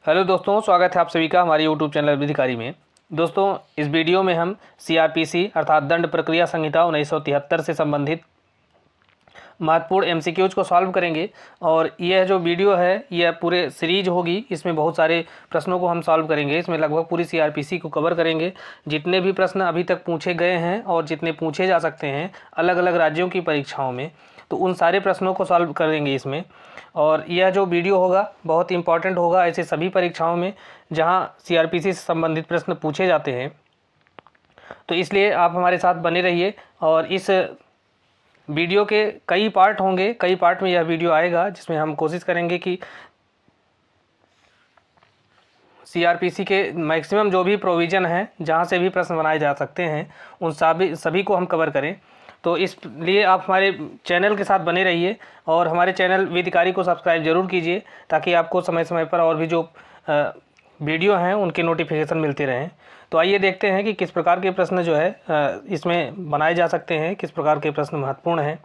Hello दोस्तों, स्वागत है आप सभी का हमारे यूट्यूब चैनल विधिकारी में। दोस्तों, इस वीडियो में हम सीआरपीसी अर्थात दंड प्रक्रिया संहिता 1973 से संबंधित महत्वपूर्ण एमसीक्यूज को सॉल्व करेंगे। और यह जो वीडियो है यह पूरे सीरीज होगी, इसमें बहुत सारे प्रश्नों को हम सॉल्व करेंगे। इसमें लगभग पूरी सीआरपीसी को कवर करेंगे। जितने भी प्रश्न अभी तक पूछे गए हैं और जितने पूछे जा सकते हैं अलग अलग राज्यों की परीक्षाओं में, तो उन सारे प्रश्नों को सॉल्व करेंगे इसमें। और यह जो वीडियो होगा बहुत इंपॉर्टेंट होगा ऐसे सभी परीक्षाओं में जहां सीआरपीसी से संबंधित प्रश्न पूछे जाते हैं। तो इसलिए आप हमारे साथ बने रहिए। और इस वीडियो के कई पार्ट होंगे, कई पार्ट में यह वीडियो आएगा, जिसमें हम कोशिश करेंगे कि सीआरपीसी के मैक्सिमम जो भी प्रोविज़न हैं, जहां से भी प्रश्न बनाए जा सकते हैं, उन सभी को हम कवर करें। तो इसलिए आप हमारे चैनल के साथ बने रहिए और हमारे चैनल विधिकारी को सब्सक्राइब जरूर कीजिए, ताकि आपको समय समय पर और भी जो वीडियो हैं उनके नोटिफिकेशन मिलते रहें। तो आइए देखते हैं कि किस प्रकार के प्रश्न जो है इसमें बनाए जा सकते हैं, किस प्रकार के प्रश्न महत्वपूर्ण हैं।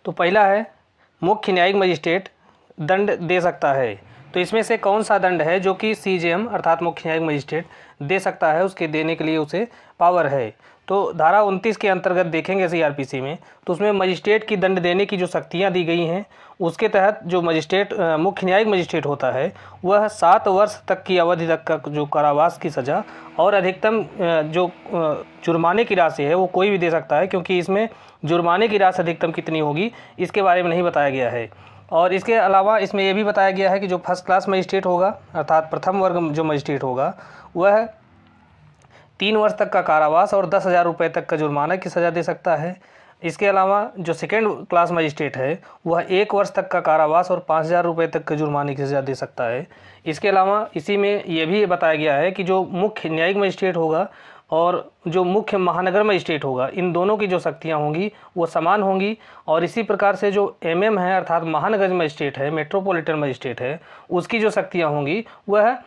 तो पहला है, मुख्य न्यायिक मजिस्ट्रेट दंड दे सकता है। तो इसमें से कौन सा दंड है जो कि सीजेएम अर्थात मुख्य न्यायिक मजिस्ट्रेट दे सकता है, उसके देने के लिए उसे पावर है। तो धारा 29 के अंतर्गत देखेंगे सीआरपीसी में, तो उसमें मजिस्ट्रेट की दंड देने की जो शक्तियां दी गई हैं, उसके तहत जो मजिस्ट्रेट मुख्य न्यायिक मजिस्ट्रेट होता है वह 7 वर्ष तक की अवधि तक का जो कारावास की सज़ा और अधिकतम जो जुर्माने की राशि है वो कोई भी दे सकता है, क्योंकि इसमें जुर्माने की राशि अधिकतम कितनी होगी इसके बारे में नहीं बताया गया है। और इसके अलावा इसमें यह भी बताया गया है कि जो फर्स्ट क्लास मजिस्ट्रेट होगा अर्थात प्रथम वर्ग जो मजिस्ट्रेट होगा वह 3 वर्ष तक का कारावास और 10,000 रुपये तक का जुर्माना की सज़ा दे सकता है। इसके अलावा जो सेकेंड क्लास मजिस्ट्रेट है वह 1 वर्ष तक का कारावास और 5,000 रुपये तक के जुर्माने की सज़ा दे सकता है। इसके अलावा इसी में यह भी बताया गया है कि जो मुख्य न्यायिक मजिस्ट्रेट होगा और जो मुख्य महानगर मजिस्ट्रेट होगा, इन दोनों की जो शक्तियाँ होंगी वो समान होंगी। और इसी प्रकार से जो एमएम है अर्थात महानगर मजिस्ट्रेट है, मेट्रोपॉलिटन मजिस्ट्रेट है, उसकी जो शक्तियाँ होंगी वह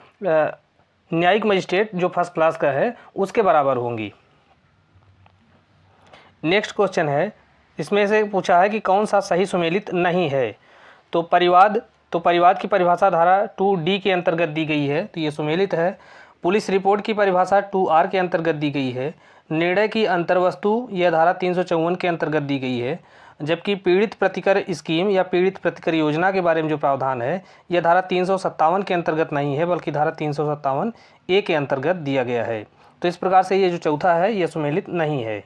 न्यायिक मजिस्ट्रेट जो फर्स्ट क्लास का है उसके बराबर होंगी। नेक्स्ट क्वेश्चन है, इसमें से पूछा है कि कौन सा सही सुमेलित नहीं है। तो परिवाद की परिभाषा धारा 2D के अंतर्गत दी गई है, तो ये सुमेलित है। पुलिस रिपोर्ट की परिभाषा 2R के अंतर्गत दी गई है। निर्णय की अंतर्वस्तु यह धारा 354 के अंतर्गत दी गई है। जबकि पीड़ित प्रतिकर स्कीम या पीड़ित प्रतिकर योजना के बारे में जो प्रावधान है यह धारा 357 के अंतर्गत नहीं है, बल्कि धारा 357A के अंतर्गत दिया गया है। तो इस प्रकार से ये जो चौथा है यह सुमेलित नहीं है।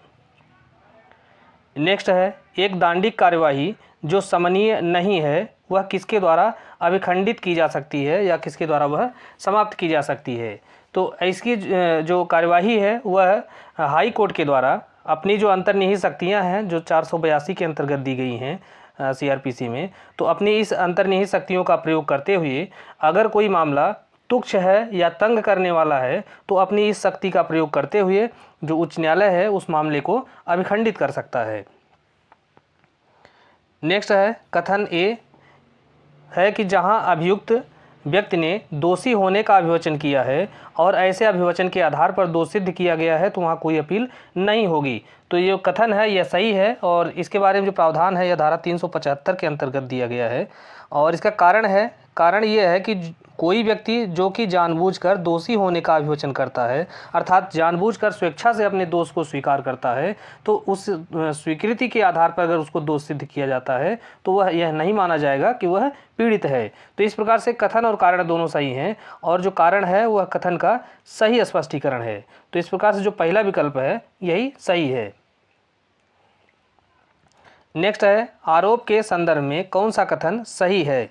नेक्स्ट है, एक दांडिक कार्यवाही जो समनीय नहीं है वह किसके द्वारा अभिखंडित की जा सकती है या किसके द्वारा वह समाप्त की जा सकती है। तो इसकी जो कार्यवाही है वह हाई कोर्ट के द्वारा अपनी जो अंतर्निहित शक्तियां हैं जो 482 के अंतर्गत दी गई हैं सीआरपीसी में, तो अपनी इस अंतर्निहित शक्तियों का प्रयोग करते हुए अगर कोई मामला तुच्छ है या तंग करने वाला है तो अपनी इस शक्ति का प्रयोग करते हुए जो उच्च न्यायालय है उस मामले को अभिखंडित कर सकता है। नेक्स्ट है, कथन ए है कि जहां अभियुक्त व्यक्ति ने दोषी होने का अभिवचन किया है और ऐसे अभिवचन के आधार पर दोष सिद्ध किया गया है तो वहाँ कोई अपील नहीं होगी। तो ये कथन है यह सही है और इसके बारे में जो प्रावधान है यह धारा 375 के अंतर्गत दिया गया है। और इसका कारण ये है कि कोई व्यक्ति जो कि जानबूझकर दोषी होने का अभिवचन करता है अर्थात जानबूझकर स्वेच्छा से अपने दोष को स्वीकार करता है, तो उस स्वीकृति के आधार पर अगर उसको दोष सिद्ध किया जाता है तो वह यह नहीं माना जाएगा कि वह पीड़ित है। तो इस प्रकार से कथन और कारण दोनों सही हैं और जो कारण है वह कथन का सही स्पष्टीकरण है। तो इस प्रकार से जो पहला विकल्प है यही सही है। नेक्स्ट है, आरोप के संदर्भ में कौन सा कथन सही है।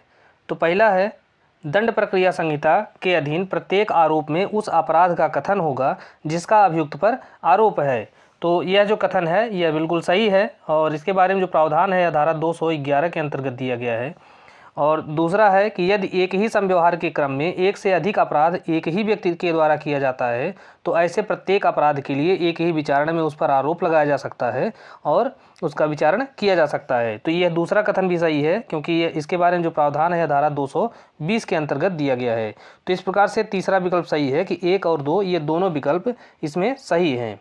तो पहला है, दंड प्रक्रिया संहिता के अधीन प्रत्येक आरोप में उस अपराध का कथन होगा जिसका अभियुक्त पर आरोप है। तो यह जो कथन है यह बिल्कुल सही है और इसके बारे में जो प्रावधान है यह धारा 211 के अंतर्गत दिया गया है। और दूसरा है कि यदि एक ही समव्यवहार के क्रम में एक से अधिक अपराध एक ही व्यक्ति के द्वारा किया जाता है तो ऐसे प्रत्येक अपराध के लिए एक ही विचारणा में उस पर आरोप लगाया जा सकता है और उसका विचारण किया जा सकता है। तो यह दूसरा कथन भी सही है, क्योंकि ये इसके बारे में जो प्रावधान है धारा 220 के अंतर्गत दिया गया है। तो इस प्रकार से तीसरा विकल्प सही है कि 1 और 2 ये दोनों विकल्प इसमें सही हैं।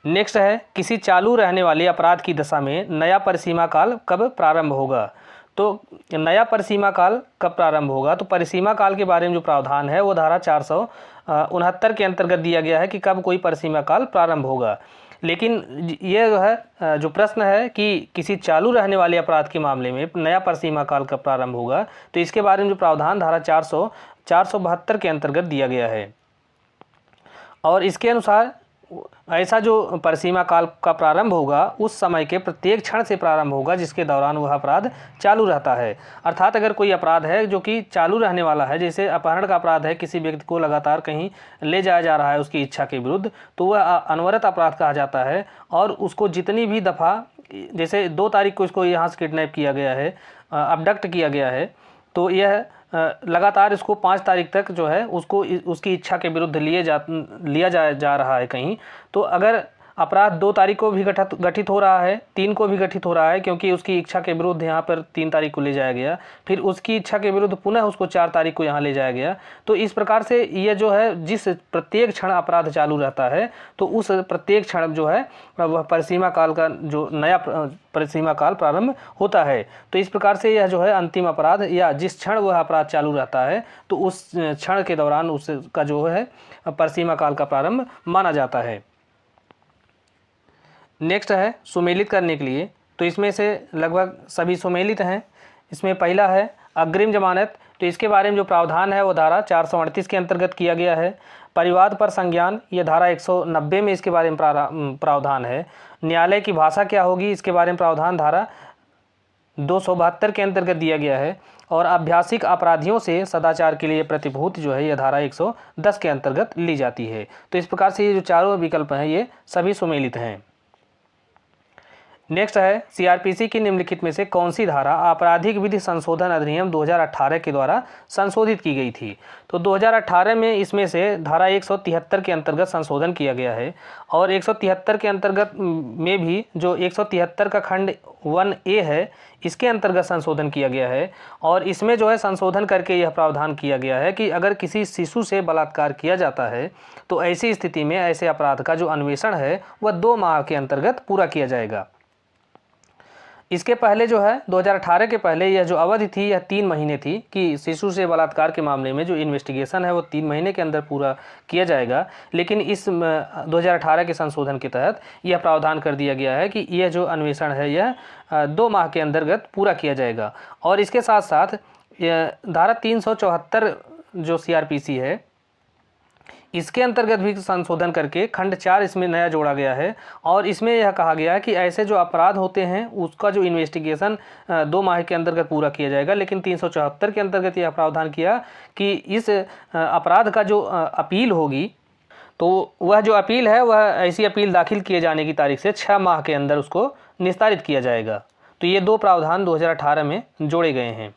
नेक्स्ट है, किसी चालू रहने वाले अपराध की दशा में नया परिसीमा काल कब प्रारंभ होगा। तो नया परिसीमा काल कब प्रारंभ होगा, तो परिसीमा काल के बारे में जो प्रावधान है वो धारा 469 के अंतर्गत दिया गया है कि कब कोई परिसीमा काल प्रारंभ होगा। लेकिन ये जो है जो प्रश्न है कि किसी चालू रहने वाले अपराध के मामले में नया परिसीमा काल कब प्रारंभ होगा, तो इसके बारे में जो प्रावधान धारा 472 के अंतर्गत दिया गया है। और इसके अनुसार ऐसा जो परिसीमा काल का प्रारंभ होगा उस समय के प्रत्येक क्षण से प्रारंभ होगा जिसके दौरान वह अपराध चालू रहता है। अर्थात अगर कोई अपराध है जो कि चालू रहने वाला है, जैसे अपहरण का अपराध है, किसी व्यक्ति को लगातार कहीं ले जाया जा रहा है उसकी इच्छा के विरुद्ध, तो वह अनवरत अपराध कहा जाता है। और उसको जितनी भी दफ़ा, जैसे 2 तारीख को इसको यहाँ से किडनैप किया गया है, अबडक्ट किया गया है, तो यह लगातार इसको 5 तारीख तक जो है उसको उसकी इच्छा के विरुद्ध लिया जा रहा है कहीं। तो अगर अपराध 2 तारीख को भी गठित हो रहा है, 3 को भी गठित हो रहा है, क्योंकि उसकी इच्छा के विरुद्ध यहाँ पर 3 तारीख को ले जाया गया, फिर उसकी इच्छा के विरुद्ध पुनः उसको 4 तारीख को यहाँ ले जाया गया, तो इस प्रकार से ये जो है जिस प्रत्येक क्षण अपराध चालू रहता है तो उस प्रत्येक क्षण जो है वह परिसीमा काल का जो नया परिसीमा काल प्रारंभ होता है। तो इस प्रकार से यह जो है अंतिम अपराध या जिस क्षण वह अपराध चालू रहता है तो उस क्षण के दौरान उसका जो है परिसीमा काल का प्रारंभ माना जाता है। नेक्स्ट है सुमेलित करने के लिए, तो इसमें से लगभग सभी सुमेलित हैं। इसमें पहला है अग्रिम जमानत, तो इसके बारे में जो प्रावधान है वो धारा 438 के अंतर्गत किया गया है। परिवाद पर संज्ञान, ये धारा 190 में इसके बारे में प्रावधान है। न्यायालय की भाषा क्या होगी, इसके बारे में प्रावधान धारा 272 के अंतर्गत दिया गया है। और अभ्यासिक अपराधियों से सदाचार के लिए प्रतिभूति जो है यह धारा 110 के अंतर्गत ली जाती है। तो इस प्रकार से ये जो चारों विकल्प हैं ये सभी सुमेलित हैं। नेक्स्ट है सीआरपीसी की निम्नलिखित में से कौन सी धारा आपराधिक विधि संशोधन अधिनियम 2018 के द्वारा संशोधित की गई थी। तो 2018 में इसमें से धारा 173 के अंतर्गत संशोधन किया गया है। और 173 के अंतर्गत में भी जो 173 का खंड 1A है इसके अंतर्गत संशोधन किया गया है। और इसमें जो है संशोधन करके यह प्रावधान किया गया है कि अगर किसी शिशु से बलात्कार किया जाता है तो ऐसी स्थिति में ऐसे अपराध का जो अन्वेषण है वह 2 माह के अंतर्गत पूरा किया जाएगा। इसके पहले जो है 2018 के पहले यह जो अवधि थी यह 3 महीने थी कि शिशु से बलात्कार के मामले में जो इन्वेस्टिगेशन है वो 3 महीने के अंदर पूरा किया जाएगा। लेकिन इस 2018 के संशोधन के तहत यह प्रावधान कर दिया गया है कि यह जो अन्वेषण है यह 2 माह के अंतर्गत पूरा किया जाएगा। और इसके साथ साथ धारा 374 जो सीआरपीसी है इसके अंतर्गत भी संशोधन करके खंड 4 इसमें नया जोड़ा गया है। और इसमें यह कहा गया है कि ऐसे जो अपराध होते हैं उसका जो इन्वेस्टिगेशन 2 माह के अंतर्गत पूरा किया जाएगा। लेकिन 374 के अंतर्गत यह प्रावधान किया कि इस अपराध का जो अपील होगी तो वह जो अपील है वह ऐसी अपील दाखिल किए जाने की तारीख से 6 माह के अंदर उसको निस्तारित किया जाएगा। तो ये 2 प्रावधान 2018 में जोड़े गए हैं।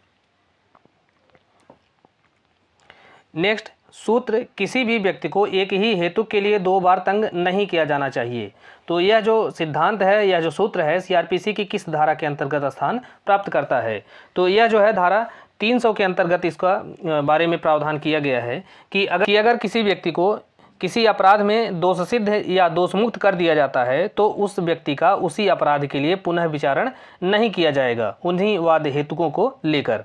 नेक्स्ट सूत्र, किसी भी व्यक्ति को एक ही हेतु के लिए 2 बार तंग नहीं किया जाना चाहिए। तो यह जो सिद्धांत है, यह जो सूत्र है सीआरपीसी की किस धारा के अंतर्गत स्थान प्राप्त करता है। तो यह जो है धारा 300 के अंतर्गत इसका बारे में प्रावधान किया गया है कि अगर किसी व्यक्ति को किसी अपराध में दोष सिद्ध या दोष मुक्त कर दिया जाता है तो उस व्यक्ति का उसी अपराध के लिए पुनः विचारण नहीं किया जाएगा उन्हीं वाद हेतुकों को लेकर।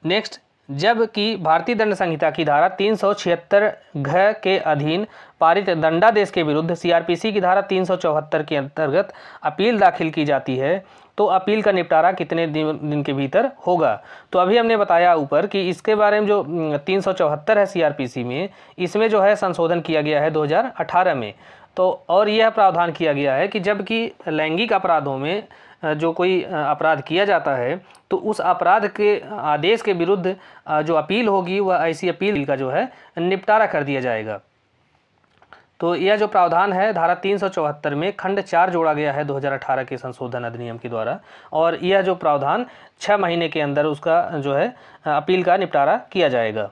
नेक्स्ट, जबकि भारतीय दंड संहिता की धारा 376 घ के अधीन पारित दंडादेश के विरुद्ध सीआरपीसी की धारा 374 के अंतर्गत अपील दाखिल की जाती है तो अपील का निपटारा कितने दिन के भीतर होगा। तो अभी हमने बताया ऊपर कि इसके बारे में जो 374 है सीआरपीसी में, इसमें जो है संशोधन किया गया है 2018 में। तो और यह प्रावधान किया गया है कि जबकि लैंगिक अपराधों में जो कोई अपराध किया जाता है तो उस अपराध के आदेश के विरुद्ध जो अपील होगी वह ऐसी अपील का जो है निपटारा कर दिया जाएगा। तो यह जो प्रावधान है धारा 374 में खंड 4 जोड़ा गया है 2018 के संशोधन अधिनियम के द्वारा। और यह जो प्रावधान 6 महीने के अंदर उसका जो है अपील का निपटारा किया जाएगा।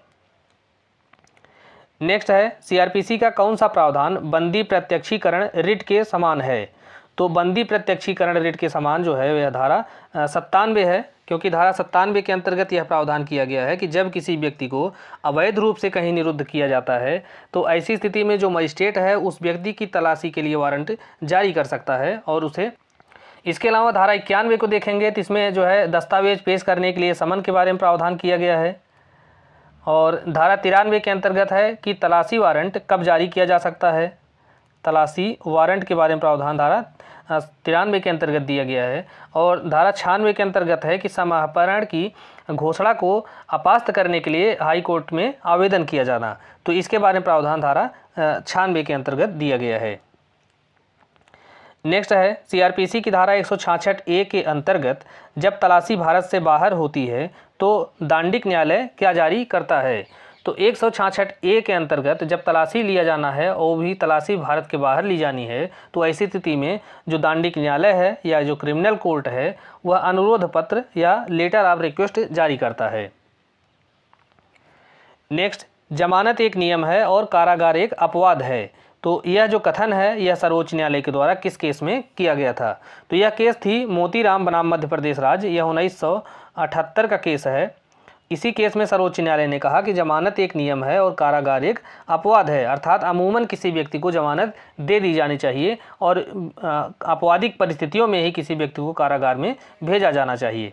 नेक्स्ट है सीआरपीसी का कौन सा प्रावधान बंदी प्रत्यक्षीकरण रिट के समान है। तो बंदी प्रत्यक्षीकरण रिट के समान जो है वह धारा 97 है, क्योंकि धारा 97 के अंतर्गत यह प्रावधान किया गया है कि जब किसी व्यक्ति को अवैध रूप से कहीं निरुद्ध किया जाता है तो ऐसी स्थिति में जो मजिस्ट्रेट है उस व्यक्ति की तलाशी के लिए वारंट जारी कर सकता है और उसे इसके अलावा धारा 91 को देखेंगे तो इसमें जो है दस्तावेज पेश करने के लिए समन के बारे में प्रावधान किया गया है। और धारा 93 के अंतर्गत है कि तलाशी वारंट कब जारी किया जा सकता है। तलाशी वारंट के बारे में प्रावधान धारा 93 के अंतर्गत दिया गया है। और धारा 96 के अंतर्गत है कि समाहरण की घोषणा को अपास्त करने के लिए हाई कोर्ट में आवेदन किया जाना, तो इसके बारे में प्रावधान धारा 96 के अंतर्गत दिया गया है। नेक्स्ट है सीआरपीसी की धारा 166A के अंतर्गत जब तलाशी भारत से बाहर होती है तो दांडिक न्यायालय क्या जारी करता है। तो 166A के अंतर्गत जब तलाशी लिया जाना है और भी तलाशी भारत के बाहर ली जानी है तो ऐसी स्थिति में जो दांडिक न्यायालय है या जो क्रिमिनल कोर्ट है वह अनुरोध पत्र या लेटर ऑफ रिक्वेस्ट जारी करता है। नेक्स्ट, जमानत एक नियम है और कारागार एक अपवाद है। तो यह जो कथन है यह सर्वोच्च न्यायालय के द्वारा किस केस में किया गया था। तो यह केस थी मोतीराम बनाम मध्य प्रदेश राज्य, यह 1978 का केस है। इसी केस में सर्वोच्च न्यायालय ने कहा कि जमानत एक नियम है और कारागार एक अपवाद है, अर्थात अमूमन किसी व्यक्ति को जमानत दे दी जानी चाहिए और आपवादिक परिस्थितियों में ही किसी व्यक्ति को कारागार में भेजा जाना चाहिए।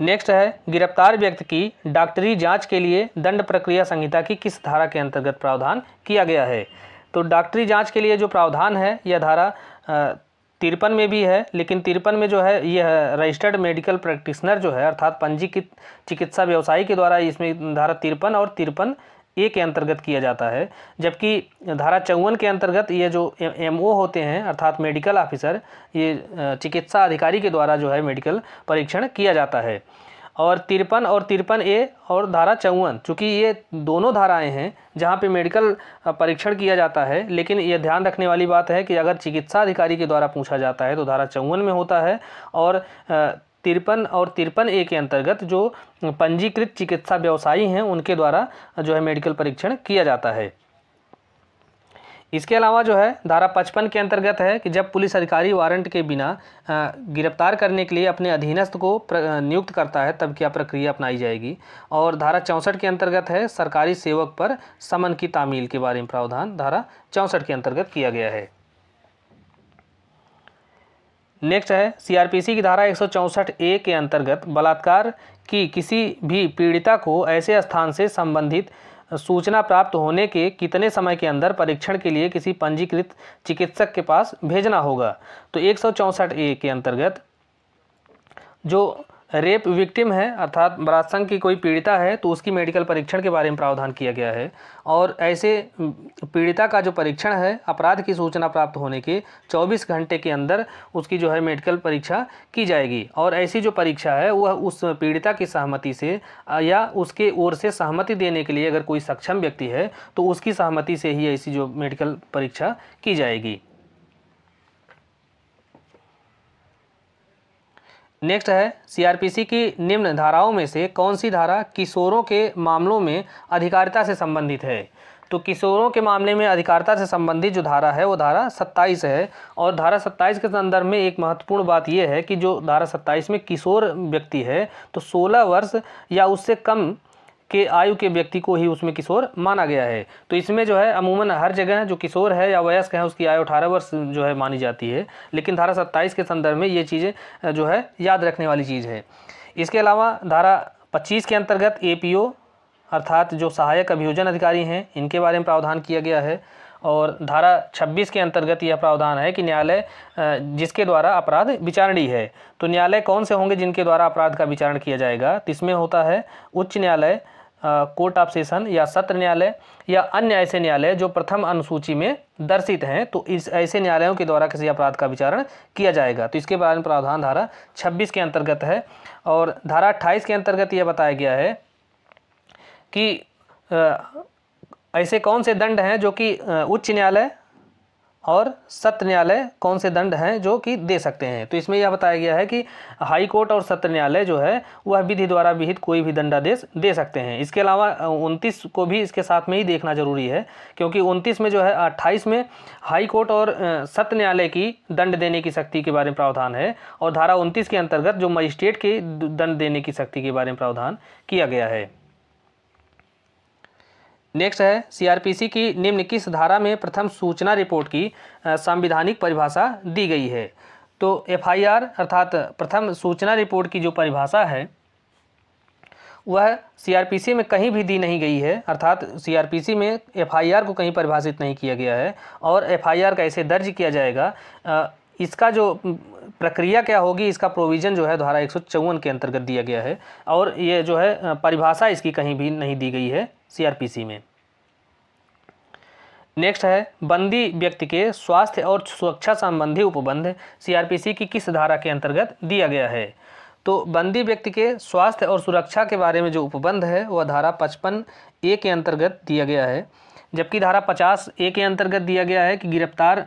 नेक्स्ट है गिरफ्तार व्यक्ति की डॉक्टरी जांच के लिए दंड प्रक्रिया संहिता की किस धारा के अंतर्गत प्रावधान किया गया है। तो डॉक्टरी जांच के लिए जो प्रावधान है यह धारा 53 में भी है, लेकिन 53 में जो है यह रजिस्टर्ड मेडिकल प्रैक्टिशनर जो है अर्थात पंजीकृत चिकित्सा व्यवसायी के द्वारा इसमें धारा 53 और 53A के अंतर्गत किया जाता है। जबकि धारा 54 के अंतर्गत ये जो MO होते हैं अर्थात मेडिकल ऑफिसर, ये चिकित्सा अधिकारी के द्वारा जो है मेडिकल परीक्षण किया जाता है। और 53 और 53A और धारा 54, चूँकि ये दोनों धाराएं हैं जहाँ पे मेडिकल परीक्षण किया जाता है, लेकिन ये ध्यान रखने वाली बात है कि अगर चिकित्सा अधिकारी के द्वारा पूछा जाता है तो धारा 54 में होता है और 53 और 53A के अंतर्गत जो पंजीकृत चिकित्सा व्यवसायी हैं उनके द्वारा जो है मेडिकल परीक्षण किया जाता है। इसके अलावा जो है धारा 55 के अंतर्गत है कि जब पुलिस अधिकारी वारंट के बिना गिरफ्तार करने के लिए अपने अधीनस्थ को नियुक्त करता है तब क्या प्रक्रिया अपनाई जाएगी। और धारा 64 के अंतर्गत है सरकारी सेवक पर समन की तामील के बारे में प्रावधान धारा 64 के अंतर्गत किया गया है। नेक्स्ट है सीआरपीसी की धारा 164A के अंतर्गत बलात्कार की किसी भी पीड़िता को ऐसे स्थान से संबंधित सूचना प्राप्त होने के कितने समय के अंदर परीक्षण के लिए किसी पंजीकृत चिकित्सक के पास भेजना होगा। तो 164A के अंतर्गत जो रेप विक्टिम है अर्थात बलात्संग की कोई पीड़िता है तो उसकी मेडिकल परीक्षण के बारे में प्रावधान किया गया है। और ऐसे पीड़िता का जो परीक्षण है अपराध की सूचना प्राप्त होने के 24 घंटे के अंदर उसकी जो है मेडिकल परीक्षा की जाएगी। और ऐसी जो परीक्षा है वह उस पीड़िता की सहमति से या उसके ओर से सहमति देने के लिए अगर कोई सक्षम व्यक्ति है तो उसकी सहमति से ही ऐसी जो मेडिकल परीक्षा की जाएगी। नेक्स्ट है सीआरपीसी की निम्न धाराओं में से कौन सी धारा किशोरों के मामलों में अधिकारिता से संबंधित है। तो किशोरों के मामले में अधिकारिता से संबंधित जो धारा है वो धारा 27 है। और धारा 27 के संदर्भ में एक महत्वपूर्ण बात यह है कि जो धारा 27 में किशोर व्यक्ति है तो 16 वर्ष या उससे कम के आयु के व्यक्ति को ही उसमें किशोर माना गया है। तो इसमें जो है अमूमन हर जगह जो किशोर है या वयस्क है उसकी आयु 18 वर्ष जो है मानी जाती है, लेकिन धारा 27 के संदर्भ में ये चीज़ें जो है याद रखने वाली चीज़ है। इसके अलावा धारा 25 के अंतर्गत APO अर्थात जो सहायक अभियोजन अधिकारी हैं इनके बारे में प्रावधान किया गया है। और धारा 26 के अंतर्गत यह प्रावधान है कि न्यायालय जिसके द्वारा अपराध विचारणीय है। तो न्यायालय कौन से होंगे जिनके द्वारा अपराध का विचारण किया जाएगा। तो इसमें होता है उच्च न्यायालय, कोर्ट ऑफ सेशन या सत्र न्यायालय या अन्य ऐसे न्यायालय जो प्रथम अनुसूची में दर्शित हैं। तो इस ऐसे न्यायालयों के द्वारा किसी अपराध का विचारण किया जाएगा। तो इसके बारे में प्रावधान धारा 26 के अंतर्गत है। और धारा 28 के अंतर्गत यह बताया गया है कि ऐसे कौन से दंड हैं जो कि उच्च न्यायालय और सत्र न्यायालय कौन से दंड हैं जो कि दे सकते हैं। तो इसमें यह बताया गया है कि हाई कोर्ट और सत्र न्यायालय जो है वह विधि द्वारा विहित कोई भी दंडादेश दे सकते हैं। इसके अलावा 29 को भी इसके साथ में ही देखना जरूरी है, क्योंकि 29 में जो है 28 में हाई कोर्ट और सत्र न्यायालय की दंड देने की शक्ति के बारे में प्रावधान है। और धारा 29 के अंतर्गत जो मजिस्ट्रेट के दंड देने की शक्ति के बारे में प्रावधान किया गया है। नेक्स्ट है सीआरपीसी की निम्न किस धारा में प्रथम सूचना रिपोर्ट की संवैधानिक परिभाषा दी गई है। तो एफआईआर अर्थात प्रथम सूचना रिपोर्ट की जो परिभाषा है वह सीआरपीसी में कहीं भी दी नहीं गई है, अर्थात सीआरपीसी में एफआईआर को कहीं परिभाषित नहीं किया गया है। और एफआईआर कैसे दर्ज किया जाएगा, इसका जो प्रक्रिया क्या होगी, इसका प्रोविज़न जो है धारा 154 के अंतर्गत दिया गया है और ये जो है परिभाषा इसकी कहीं भी नहीं दी गई है सीआरपीसी में। नेक्स्ट है बंदी व्यक्ति के स्वास्थ्य और सुरक्षा संबंधी उपबंध सीआरपीसी की किस धारा के अंतर्गत दिया गया है। तो बंदी व्यक्ति के स्वास्थ्य और सुरक्षा के बारे में जो उपबंध है वह धारा 55A के अंतर्गत दिया गया है, जबकि धारा 50A के अंतर्गत दिया गया है कि गिरफ्तार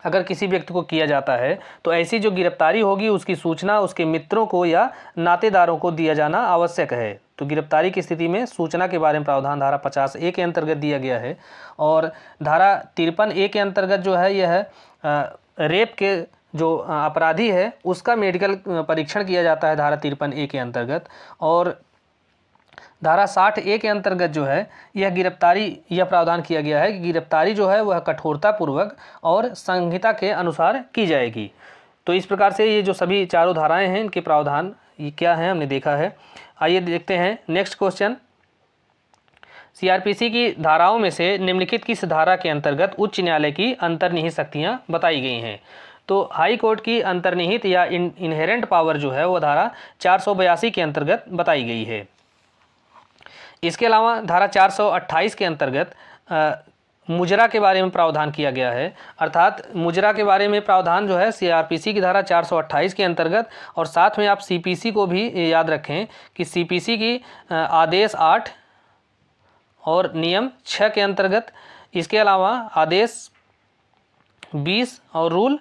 अगर किसी व्यक्ति को किया जाता है तो ऐसी जो गिरफ्तारी होगी उसकी सूचना उसके मित्रों को या नातेदारों को दिया जाना आवश्यक है। तो गिरफ्तारी की स्थिति में सूचना के बारे में प्रावधान धारा 50A के अंतर्गत दिया गया है। और धारा 53A के अंतर्गत जो है यह रेप के जो अपराधी है उसका मेडिकल परीक्षण किया जाता है धारा 53A के अंतर्गत। और धारा 60A के अंतर्गत जो है यह गिरफ्तारी यह प्रावधान किया गया है कि गिरफ्तारी जो है वह कठोरतापूर्वक और संहिता के अनुसार की जाएगी। तो इस प्रकार से ये जो सभी चारों धाराएं हैं इनके प्रावधान ये क्या हैं हमने देखा है। आइए देखते हैं नेक्स्ट क्वेश्चन। सीआरपीसी की धाराओं में से निम्नलिखित किस धारा के अंतर्गत उच्च न्यायालय की अंतर्निहित शक्तियाँ बताई गई हैं। तो हाई कोर्ट की अंतर्निहित या इनहेरेंट पावर जो है वो धारा 482 के अंतर्गत बताई गई है। इसके अलावा धारा 428 के अंतर्गत मुजरा के बारे में प्रावधान किया गया है, अर्थात मुजरा के बारे में प्रावधान जो है सीआरपीसी की धारा 428 के अंतर्गत। और साथ में आप सीपीसी को भी याद रखें कि सीपीसी की आदेश 8 और नियम 6 के अंतर्गत, इसके अलावा आदेश 20 और रूल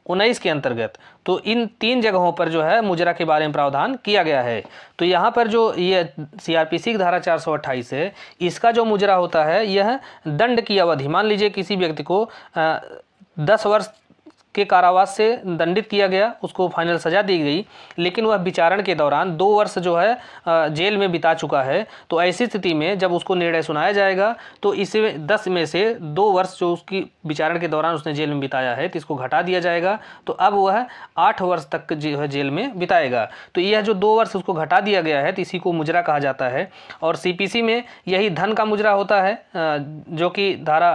19 के अंतर्गत। तो इन 3 जगहों पर जो है मुजरा के बारे में प्रावधान किया गया है। तो यहाँ पर जो ये सीआरपीसी की धारा 428 है इसका जो मुजरा होता है यह दंड की अवधि, मान लीजिए किसी व्यक्ति को 10 वर्ष के कारावास से दंडित किया गया, उसको फाइनल सज़ा दी गई, लेकिन वह विचारण के दौरान 2 वर्ष जो है जेल में बिता चुका है। तो ऐसी स्थिति में जब उसको निर्णय सुनाया जाएगा तो इसमें 10 में से 2 वर्ष जो उसकी विचारण के दौरान उसने जेल में बिताया है तो इसको घटा दिया जाएगा। तो अब वह 8 वर्ष तक जो है जेल में बिताएगा। तो यह जो 2 वर्ष उसको घटा दिया गया है तो इसी को मुजरा कहा जाता है। और सीपीसी में यही धन का मुजरा होता है जो कि धारा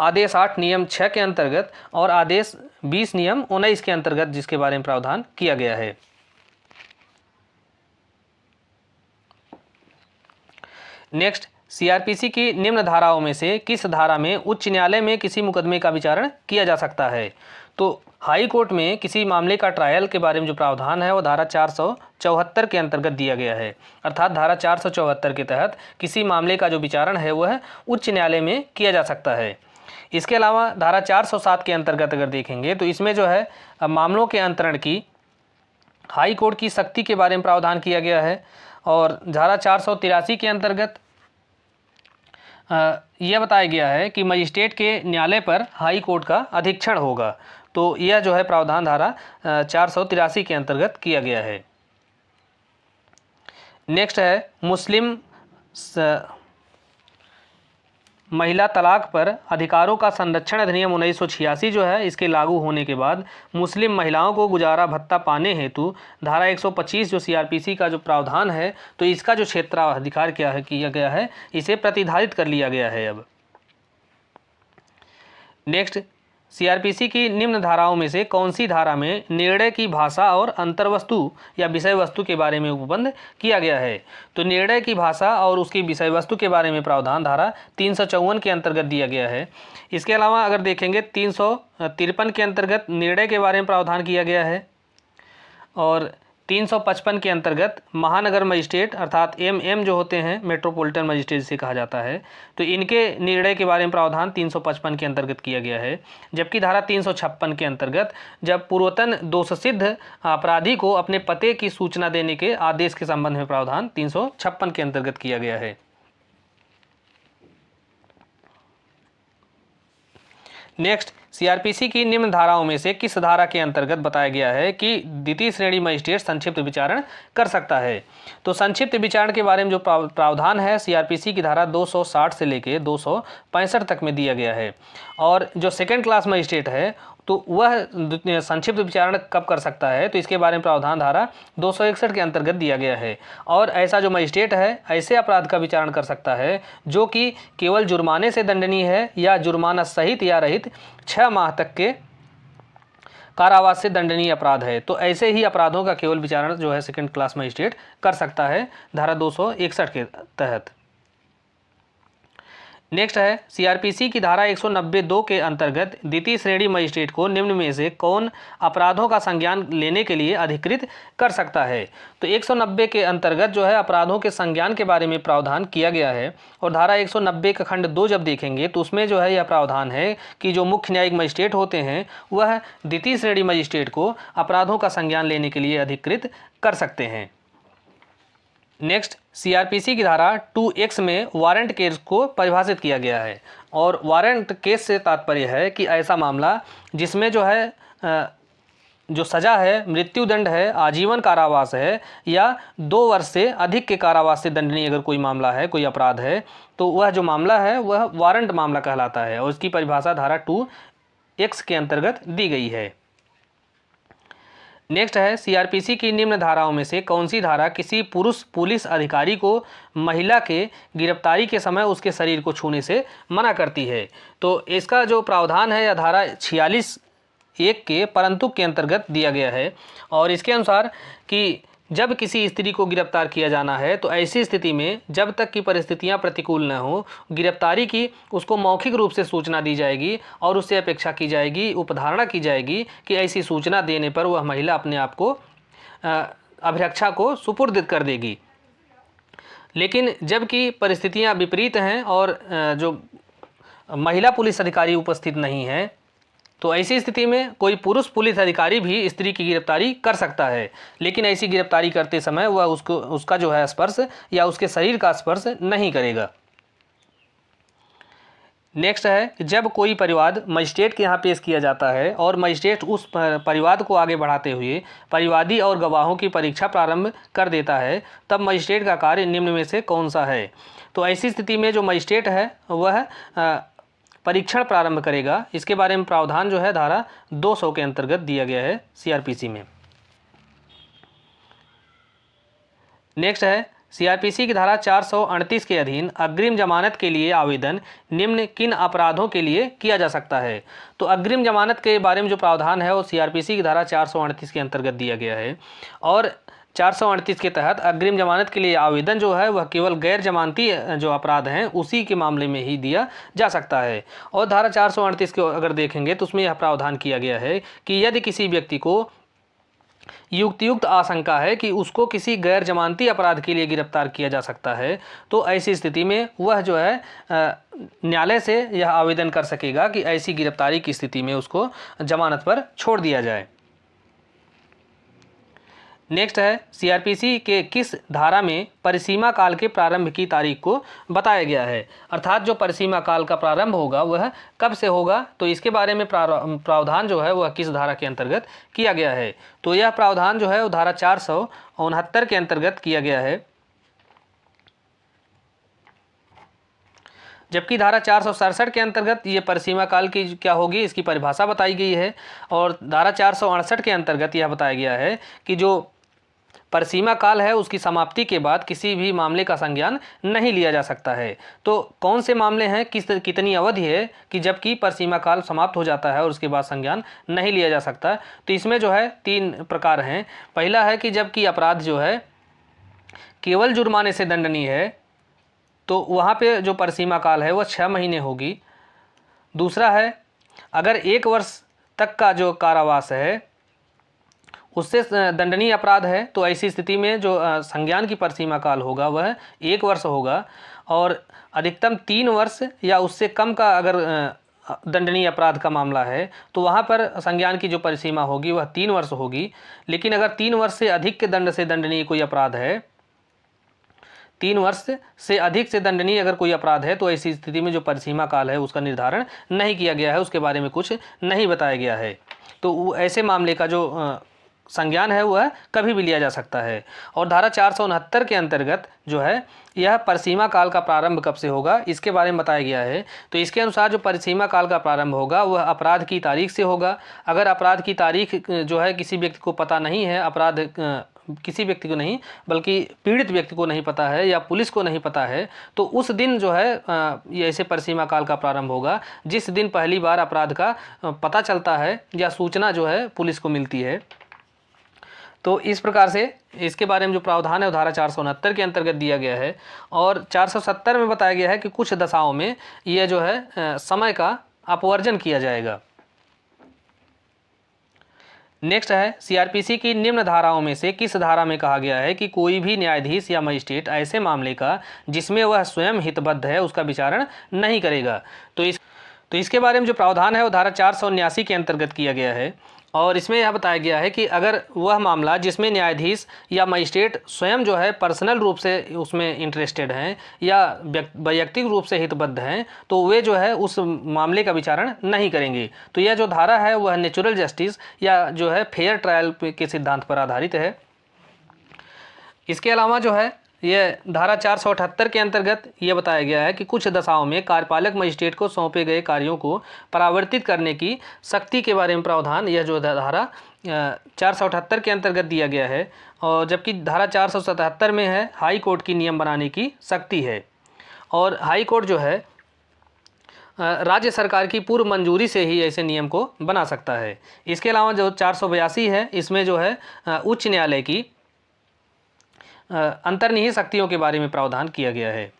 आदेश 8 नियम 6 के अंतर्गत और आदेश 20 नियम 19 के अंतर्गत जिसके बारे में प्रावधान किया गया है। नेक्स्ट, सीआरपीसी की निम्न धाराओं में से किस धारा में उच्च न्यायालय में किसी मुकदमे का विचारण किया जा सकता है। तो हाई कोर्ट में किसी मामले का ट्रायल के बारे में जो प्रावधान है वो धारा 474 के अंतर्गत दिया गया है, अर्थात धारा 474 के तहत किसी मामले का जो विचारण है वह उच्च न्यायालय में किया जा सकता है। इसके अलावा धारा 407 के अंतर्गत अगर देखेंगे तो इसमें जो है मामलों के अंतरण की हाई कोर्ट की शक्ति के बारे में प्रावधान किया गया है। और धारा 483 के अंतर्गत यह बताया गया है कि मजिस्ट्रेट के न्यायालय पर हाई कोर्ट का अधीक्षण होगा। तो यह जो है प्रावधान धारा 483 के अंतर्गत किया गया है। नेक्स्ट है मुस्लिम महिला तलाक पर अधिकारों का संरक्षण अधिनियम 1986 जो है इसके लागू होने के बाद मुस्लिम महिलाओं को गुजारा भत्ता पाने हेतु धारा 125 जो सीआरपीसी का जो प्रावधान है तो इसका जो क्षेत्राधिकार क्या है किया गया है इसे प्रतिधारित कर लिया गया है। अब नेक्स्ट, सीआरपीसी की निम्न धाराओं में से कौन सी धारा में निर्णय की भाषा और अंतर्वस्तु या विषय वस्तु के बारे में उपबंध किया गया है। तो निर्णय की भाषा और उसकी विषय वस्तु के बारे में प्रावधान धारा 354 के अंतर्गत दिया गया है। इसके अलावा अगर देखेंगे 353 के अंतर्गत निर्णय के बारे में प्रावधान किया गया है। और 355 के अंतर्गत महानगर मजिस्ट्रेट अर्थात एमएम जो होते हैं मेट्रोपॉलिटन मजिस्ट्रेट से कहा जाता है तो इनके निर्णय के बारे में प्रावधान 355 के अंतर्गत किया गया है। जबकि धारा 356 के अंतर्गत जब पूर्वतन दोषसिद्ध अपराधी को अपने पते की सूचना देने के आदेश के संबंध में प्रावधान 356 के अंतर्गत किया गया है। नेक्स्ट, सीआरपीसी की निम्न धाराओं में से किस धारा के अंतर्गत बताया गया है कि द्वितीय श्रेणी मजिस्ट्रेट संक्षिप्त विचारण कर सकता है? तो संक्षिप्त विचारण के बारे में जो प्रावधान है सीआरपीसी की धारा 260 से लेकर 265 तक में दिया गया है। और जो सेकंड क्लास मजिस्ट्रेट है तो वह संक्षिप्त विचारण कब कर सकता है, तो इसके बारे में प्रावधान धारा 261 के अंतर्गत दिया गया है। और ऐसा जो मजिस्ट्रेट है ऐसे अपराध का विचारण कर सकता है जो कि केवल जुर्माने से दंडनीय है या जुर्माना सहित या रहित 6 माह तक के कारावास से दंडनीय अपराध है। तो ऐसे ही अपराधों का केवल विचारण जो है सेकंड क्लास मजिस्ट्रेट कर सकता है धारा 261 के तहत। नेक्स्ट है सीआरपीसी की धारा 190(2) के अंतर्गत द्वितीय श्रेणी मजिस्ट्रेट को निम्न में से कौन अपराधों का संज्ञान लेने के लिए अधिकृत कर सकता है? तो 190 के अंतर्गत जो है अपराधों के संज्ञान के बारे में प्रावधान किया गया है। और धारा 190 का खंड 2 जब देखेंगे तो उसमें जो है यह प्रावधान है कि जो मुख्य न्यायिक मजिस्ट्रेट होते हैं वह द्वितीय श्रेणी मजिस्ट्रेट को अपराधों का संज्ञान लेने के लिए अधिकृत कर सकते हैं। नेक्स्ट सीआरपीसी की धारा 2(x) में वारंट केस को परिभाषित किया गया है। और वारंट केस से तात्पर्य है कि ऐसा मामला जिसमें जो है जो सज़ा है मृत्युदंड है, आजीवन कारावास है या 2 वर्ष से अधिक के कारावास से दंडनीय अगर कोई मामला है, कोई अपराध है, तो वह जो मामला है वह वारंट मामला कहलाता है। और उसकी परिभाषा धारा 2(x) के अंतर्गत दी गई है। नेक्स्ट है सीआरपीसी की निम्न धाराओं में से कौन सी धारा किसी पुरुष पुलिस अधिकारी को महिला के गिरफ्तारी के समय उसके शरीर को छूने से मना करती है? तो इसका जो प्रावधान है यह धारा 46(1) के परंतु के अंतर्गत दिया गया है। और इसके अनुसार कि जब किसी स्त्री को गिरफ्तार किया जाना है तो ऐसी स्थिति में जब तक कि परिस्थितियां प्रतिकूल न हो, गिरफ्तारी की उसको मौखिक रूप से सूचना दी जाएगी और उससे अपेक्षा की जाएगी, उपधारणा की जाएगी कि ऐसी सूचना देने पर वह महिला अपने आप को अभिरक्षा को सुपुर्द कर देगी। लेकिन जबकि परिस्थितियां विपरीत हैं और जो महिला पुलिस अधिकारी उपस्थित नहीं है, तो ऐसी स्थिति में कोई पुरुष पुलिस अधिकारी भी स्त्री की गिरफ्तारी कर सकता है, लेकिन ऐसी गिरफ्तारी करते समय वह उसका जो है स्पर्श या उसके शरीर का स्पर्श नहीं करेगा। नेक्स्ट है जब कोई परिवाद मजिस्ट्रेट के यहाँ पेश किया जाता है और मजिस्ट्रेट उस परिवाद को आगे बढ़ाते हुए परिवादी और गवाहों की परीक्षा प्रारंभ कर देता है, तब मजिस्ट्रेट का कार्य निम्न में से कौन सा है? तो ऐसी स्थिति में जो मजिस्ट्रेट है वह परीक्षण प्रारंभ करेगा। इसके बारे में प्रावधान जो है धारा 200 के अंतर्गत दिया गया है सीआरपीसी में। नेक्स्ट है सीआरपीसी की धारा 438 के अधीन अग्रिम जमानत के लिए आवेदन निम्न किन अपराधों के लिए किया जा सकता है? तो अग्रिम जमानत के बारे में जो प्रावधान है वो सीआरपीसी की धारा 438 के अंतर्गत दिया गया है। और 438 के तहत अग्रिम जमानत के लिए आवेदन जो है वह केवल गैर जमानती जो अपराध हैं उसी के मामले में ही दिया जा सकता है। और धारा 438 को अगर देखेंगे तो उसमें यह प्रावधान किया गया है कि यदि किसी व्यक्ति को युक्त आशंका है कि उसको किसी गैर जमानती अपराध के लिए गिरफ्तार किया जा सकता है, तो ऐसी स्थिति में वह जो है न्यायालय से यह आवेदन कर सकेगा कि ऐसी गिरफ्तारी की स्थिति में उसको जमानत पर छोड़ दिया जाए। नेक्स्ट है सीआरपीसी के किस धारा में परिसीमा काल के प्रारंभ की तारीख को बताया गया है? अर्थात जो परिसीमा काल का प्रारंभ होगा वह कब से होगा, तो इसके बारे में प्रावधान जो है वह किस धारा के अंतर्गत किया गया है? तो यह प्रावधान जो है वो धारा 469 के अंतर्गत किया गया है। जबकि धारा 467 के अंतर्गत ये परिसीमा काल की क्या होगी इसकी परिभाषा बताई गई है। और धारा 468 के अंतर्गत यह बताया गया है कि जो परिसीमा काल है उसकी समाप्ति के बाद किसी भी मामले का संज्ञान नहीं लिया जा सकता है। तो कौन से मामले हैं, कितनी अवधि है कि जबकि परिसीमा काल समाप्त हो जाता है और उसके बाद संज्ञान नहीं लिया जा सकता? तो इसमें जो है 3 प्रकार हैं। पहला है कि जबकि अपराध जो है केवल जुर्माने से दंडनीय है तो वहाँ पे जो परिसीमा काल है वह 6 महीने होगी। दूसरा है अगर 1 वर्ष तक का जो कारावास है उससे दंडनीय अपराध है तो ऐसी स्थिति में जो संज्ञान की परिसीमा काल होगा वह 1 वर्ष होगा। और अधिकतम 3 वर्ष या उससे कम का अगर दंडनीय अपराध का मामला है तो वहाँ पर संज्ञान की जो परिसीमा होगी वह 3 वर्ष होगी। लेकिन अगर 3 वर्ष से अधिक के दंड से दंडनीय कोई अपराध है 3 वर्ष से अधिक से दंडनीय अगर कोई अपराध है तो ऐसी स्थिति में जो परिसीमा काल है उसका निर्धारण नहीं किया गया है, उसके बारे में कुछ नहीं बताया गया है। तो ऐसे मामले का जो संज्ञान है वह कभी भी लिया जा सकता है। और धारा 469 के अंतर्गत जो है यह परिसीमा काल का प्रारंभ कब से होगा इसके बारे में बताया गया है। तो इसके अनुसार जो परिसीमा काल का प्रारंभ होगा वह अपराध की तारीख से होगा। अगर अपराध की तारीख जो है किसी व्यक्ति को पता नहीं है, अपराध किसी व्यक्ति को नहीं बल्कि पीड़ित व्यक्ति को नहीं पता है या पुलिस को नहीं पता है, तो उस दिन जो है ये ऐसे परिसीमा काल का प्रारंभ होगा जिस दिन पहली बार अपराध का पता चलता है या सूचना जो है पुलिस को मिलती है। तो इस प्रकार से इसके बारे में जो प्रावधान है वो धारा 469 के अंतर्गत दिया गया है। और 470 में बताया गया है कि कुछ दशाओं में यह जो है समय का अपवर्जन किया जाएगा। नेक्स्ट है सीआरपीसी की निम्न धाराओं में से किस धारा में कहा गया है कि कोई भी न्यायाधीश या मजिस्ट्रेट ऐसे मामले का जिसमें वह स्वयं हितबद्ध है उसका विचारण नहीं करेगा। तो इसके बारे में जो प्रावधान है वो धारा 479 के अंतर्गत किया गया है। और इसमें यह बताया गया है कि अगर वह मामला जिसमें न्यायाधीश या मजिस्ट्रेट स्वयं जो है पर्सनल रूप से उसमें इंटरेस्टेड हैं या वैयक्तिक रूप से हितबद्ध हैं तो वे जो है उस मामले का विचारण नहीं करेंगे। तो यह जो धारा है वह नेचुरल जस्टिस या जो है फेयर ट्रायल के सिद्धांत पर आधारित है। इसके अलावा जो है यह धारा 478 के अंतर्गत ये बताया गया है कि कुछ दशाओं में कार्यपालक मजिस्ट्रेट को सौंपे गए कार्यों को परावर्तित करने की शक्ति के बारे में प्रावधान यह जो धारा 478 के अंतर्गत दिया गया है। और जबकि धारा 477 में है हाई कोर्ट की नियम बनाने की शक्ति है। और हाई कोर्ट जो है राज्य सरकार की पूर्व मंजूरी से ही ऐसे नियम को बना सकता है। इसके अलावा जो 482 है इसमें जो है उच्च न्यायालय की अंतर्निहित शक्तियों के बारे में प्रावधान किया गया है।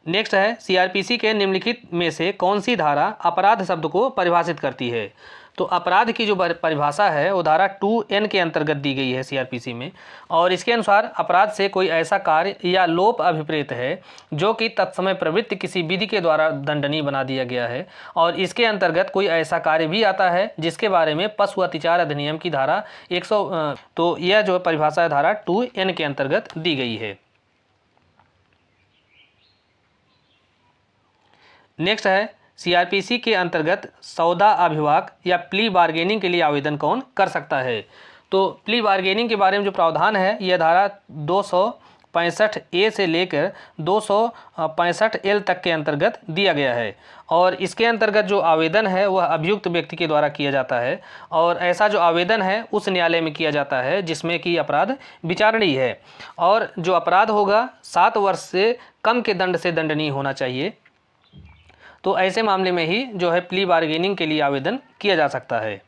नेक्स्ट है सीआरपीसी के निम्नलिखित में से कौन सी धारा अपराध शब्द को परिभाषित करती है। तो अपराध की जो परिभाषा है वो धारा 2N के अंतर्गत दी गई है सीआरपीसी में। और इसके अनुसार अपराध से कोई ऐसा कार्य या लोप अभिप्रेत है जो कि तत्समय प्रवृत्ति किसी विधि के द्वारा दंडनीय बना दिया गया है। और इसके अंतर्गत कोई ऐसा कार्य भी आता है जिसके बारे में पशु अत्याचार अधिनियम की धारा 100 तो यह जो परिभाषा है धारा 2N के अंतर्गत दी गई है। नेक्स्ट है सीआरपीसी के अंतर्गत सौदा अभिभाग या प्ली बार्गेनिंग के लिए आवेदन कौन कर सकता है। तो प्ली बार्गेनिंग के बारे में जो प्रावधान है यह धारा 265A से लेकर 265L तक के अंतर्गत दिया गया है। और इसके अंतर्गत जो आवेदन है वह अभियुक्त व्यक्ति के द्वारा किया जाता है। और ऐसा जो आवेदन है उस न्यायालय में किया जाता है जिसमें कि अपराध विचारणीय है। और जो अपराध होगा 7 वर्ष से कम के दंड से दंडनीय होना चाहिए। तो ऐसे मामले में ही जो है प्ली बार्गेनिंग के लिए आवेदन किया जा सकता है।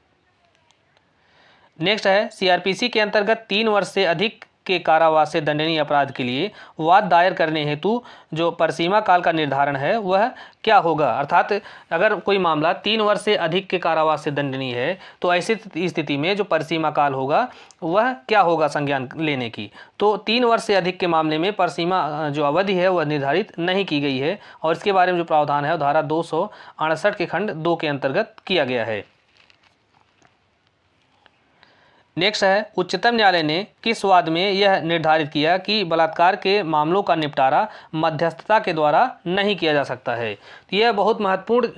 नेक्स्ट है सीआरपीसी के अंतर्गत 3 वर्ष से अधिक के कारावास से दंडनीय अपराध के लिए वाद दायर करने हेतु जो परिसीमा काल का निर्धारण है वह क्या होगा। अर्थात अगर कोई मामला 3 वर्ष से अधिक के कारावास से दंडनीय है तो ऐसी स्थिति में जो परिसीमा काल होगा वह क्या होगा संज्ञान लेने की। तो 3 वर्ष से अधिक के मामले में परिसीमा जो अवधि है वह निर्धारित नहीं की गई है। और इसके बारे में जो प्रावधान है धारा 268 के खंड 2 के अंतर्गत किया गया है। नेक्स्ट है उच्चतम न्यायालय ने किस वाद में यह निर्धारित किया कि बलात्कार के मामलों का निपटारा मध्यस्थता के द्वारा नहीं किया जा सकता है। तो यह बहुत महत्वपूर्ण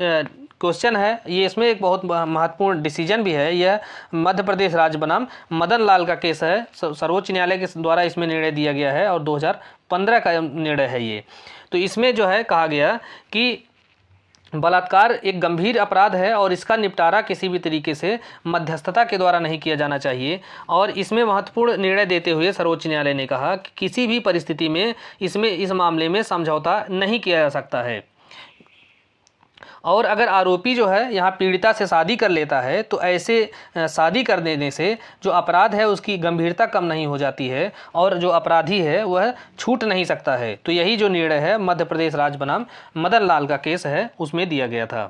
क्वेश्चन है। ये इसमें एक बहुत महत्वपूर्ण डिसीजन भी है। यह मध्य प्रदेश राज्य बनाम मदन लाल का केस है। सर्वोच्च न्यायालय के द्वारा इसमें निर्णय दिया गया है और 2015 का निर्णय है ये। तो इसमें जो है कहा गया कि बलात्कार एक गंभीर अपराध है और इसका निपटारा किसी भी तरीके से मध्यस्थता के द्वारा नहीं किया जाना चाहिए। और इसमें महत्वपूर्ण निर्णय देते हुए सर्वोच्च न्यायालय ने कहा कि किसी भी परिस्थिति में इस मामले में समझौता नहीं किया जा सकता है। और अगर आरोपी जो है यहाँ पीड़िता से शादी कर लेता है तो ऐसे शादी कर देने से जो अपराध है उसकी गंभीरता कम नहीं हो जाती है और जो अपराधी है वह छूट नहीं सकता है। तो यही जो निर्णय है मध्य प्रदेश राज्य बनाम मदन लाल का केस है उसमें दिया गया था।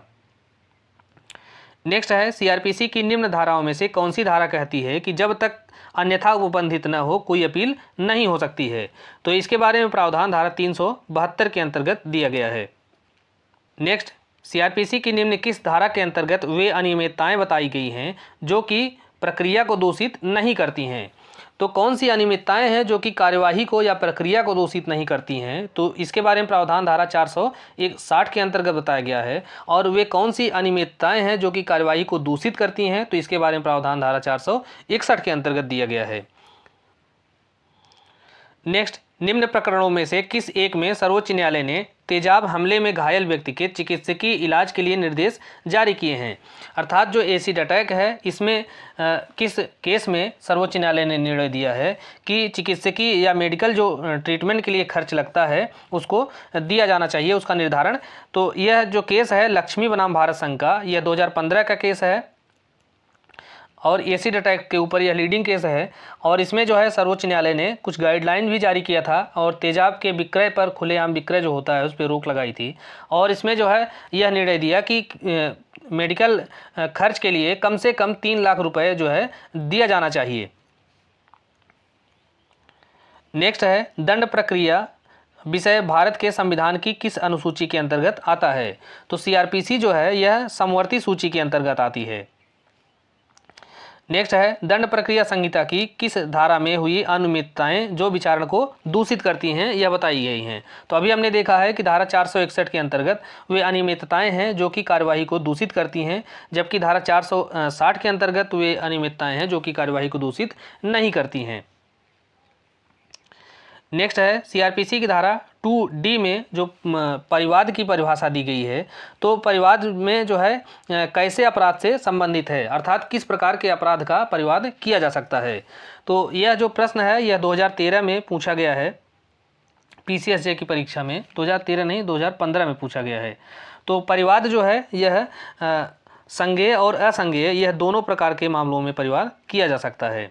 नेक्स्ट है सीआरपीसी की निम्न धाराओं में से कौन सी धारा कहती है कि जब तक अन्यथा उपबंधित न हो कोई अपील नहीं हो सकती है। तो इसके बारे में प्रावधान धारा 372 के अंतर्गत दिया गया है। नेक्स्ट सीआरपीसी की निम्न किस धारा के अंतर्गत वे अनियमितताएं बताई गई हैं जो कि प्रक्रिया को दूषित नहीं करती हैं। तो कौन सी अनियमितताएं हैं जो कि कार्यवाही को या प्रक्रिया को दूषित नहीं करती हैं, तो इसके बारे में प्रावधान धारा 460 के अंतर्गत बताया गया है। और वे कौन सी अनियमितताएं हैं जो कि कार्यवाही को दूषित करती हैं, तो इसके बारे में प्रावधान धारा 461 के अंतर्गत दिया गया है। नेक्स्ट, निम्न प्रकरणों में से किस एक में सर्वोच्च न्यायालय ने तेजाब हमले में घायल व्यक्ति के चिकित्सकीय इलाज के लिए निर्देश जारी किए हैं? अर्थात जो एसिड अटैक है, इसमें किस केस में सर्वोच्च न्यायालय ने निर्णय दिया है कि चिकित्सकीय या मेडिकल जो ट्रीटमेंट के लिए खर्च लगता है उसको दिया जाना चाहिए, उसका निर्धारण। तो यह जो केस है लक्ष्मी बनाम भारत संघ का, यह 2015 का केस है और एसिड अटैक के ऊपर यह लीडिंग केस है। और इसमें जो है सर्वोच्च न्यायालय ने कुछ गाइडलाइन भी जारी किया था और तेजाब के विक्रय पर, खुलेआम विक्रय जो होता है उस पर रोक लगाई थी। और इसमें जो है यह निर्णय दिया कि मेडिकल खर्च के लिए कम से कम 3 लाख रुपए जो है दिया जाना चाहिए। नेक्स्ट है, दंड प्रक्रिया विषय भारत के संविधान की किस अनुसूची के अंतर्गत आता है? तो सीआरपीसी जो है यह समवर्ती सूची के अंतर्गत आती है। नेक्स्ट है, दंड प्रक्रिया संहिता की किस धारा में हुई अनियमितताएं जो विचारण को दूषित करती हैं, यह बताई गई हैं। तो अभी हमने देखा है कि धारा 461 के अंतर्गत वे अनियमितताएं हैं जो कि कार्यवाही को दूषित करती हैं, जबकि धारा 460 के अंतर्गत वे अनियमितताएं हैं जो कि कार्यवाही को दूषित नहीं करती हैं। नेक्स्ट है, सीआरपीसी की धारा 2D में जो परिवाद की परिभाषा दी गई है, तो परिवाद में जो है कैसे अपराध से संबंधित है, अर्थात किस प्रकार के अपराध का परिवाद किया जा सकता है। तो यह जो प्रश्न है यह 2013 में पूछा गया है पीसीएसजे की परीक्षा में, 2013 नहीं 2015 में पूछा गया है। तो परिवाद जो है यह संज्ञेय और असंज्ञेय, यह दोनों प्रकार के मामलों में परिवाद किया जा सकता है।